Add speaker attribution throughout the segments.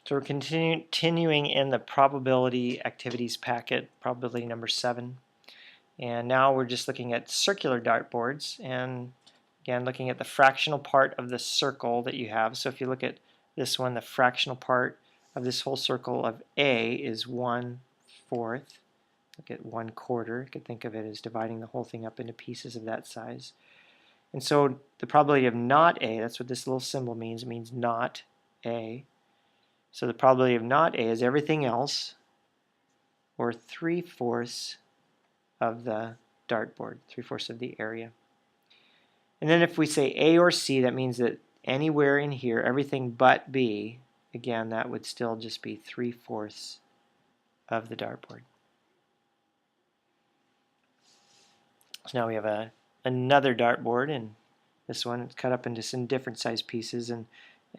Speaker 1: So we're continuing in the probability activities packet, probability number 7. And now we're just looking at circular dartboards, and again looking at the fractional part of the circle that you have. So if you look at this one, the fractional part of this whole circle of A is 1/4. Look at 1/4. You could think of it as dividing the whole thing up into pieces of that size. And so the probability of not A, that's what this little symbol means. It means not A. So the probability of not A is everything else, or 3/4 of the dartboard, 3/4 of the area. And then if we say A or C, that means that anywhere in here, everything but B, again, that would still just be 3/4 of the dartboard. So now we have another dartboard, and this one it's cut up into some different size pieces, and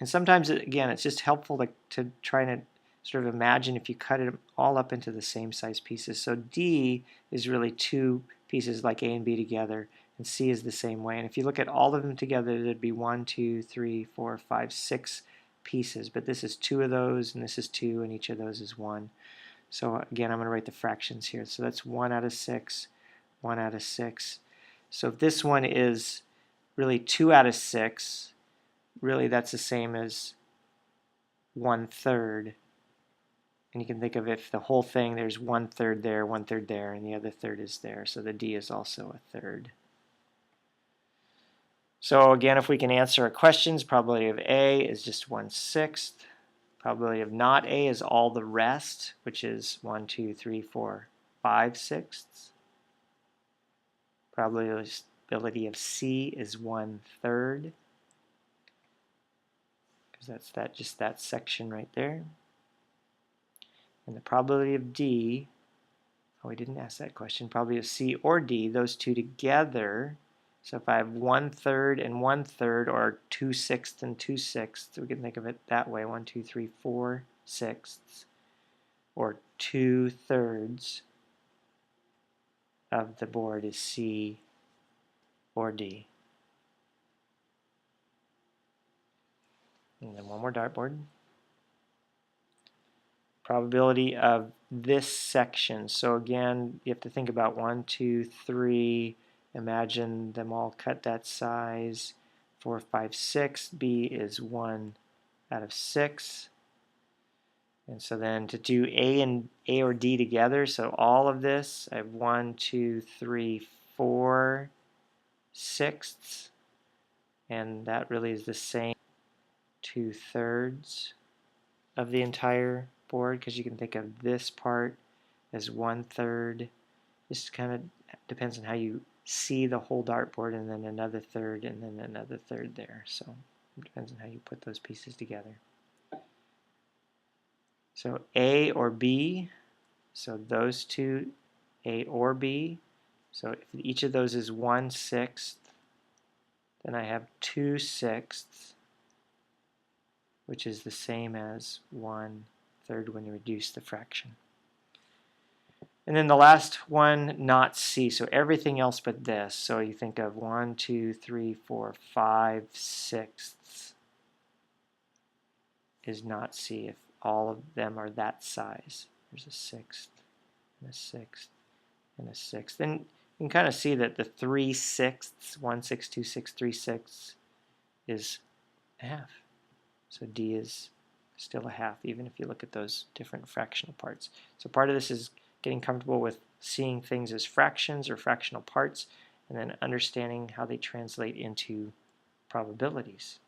Speaker 1: sometimes again it's just helpful to try to sort of imagine if you cut it all up into the same size pieces. So D is really two pieces like A and B together, and C is the same way. And if you look at all of them together, there'd be 1, 2, 3, 4, 5, 6 pieces. But this is 2 of those, and this is 2, and each of those is 1. So again, I'm going to write the fractions here. So that's 1 out of 6, 1 out of 6. So if this one is really 2 out of 6, really that's the same as 1/3. And you can think of if the whole thing, there's 1/3 there, 1/3 there, and the other third is there. So the D is also a third. So again, if we can answer our questions, probability of A is just 1/6. Probability of not A is all the rest, which is 1, 2, 3, 4, 5/6. Probability of C is 1/3. Because that's just that section right there. And the probability of D, oh, we didn't ask that question, probability of C or D, those two together. So if I have 1/3 and 1/3, or 2/6 and 2/6, we can think of it that way, 1, 2, 3, 4/6, or 2/3 of the board is C or D. And then one more dartboard. Probability of this section. So again, you have to think about 1, 2, 3. Imagine them all cut that size. 4, 5, 6. B is 1 out of 6. And so then to do A or D together, so all of this, I have 1, 2, 3, 4/6. And that really is the same 2/3 of the entire board, because you can think of this part as 1/3. This kind of depends on how you see the whole dartboard, and then another third, and then another third there. So it depends on how you put those pieces together. So A or B, so those two, A or B. So if each of those is 1/6, then I have 2/6, which is the same as 1/3 when you reduce the fraction. And then the last one, not C. So everything else but this. So you think of 1, 2, 3, 4, 5/6 is not C if all of them are that size. There's a 1/6, and a 1/6, and a 1/6. Then you can kind of see that the 3/6, 1, 6, 2, 6, 3/6 is a half. So D is still a half, even if you look at those different fractional parts. So part of this is getting comfortable with seeing things as fractions or fractional parts, and then understanding how they translate into probabilities.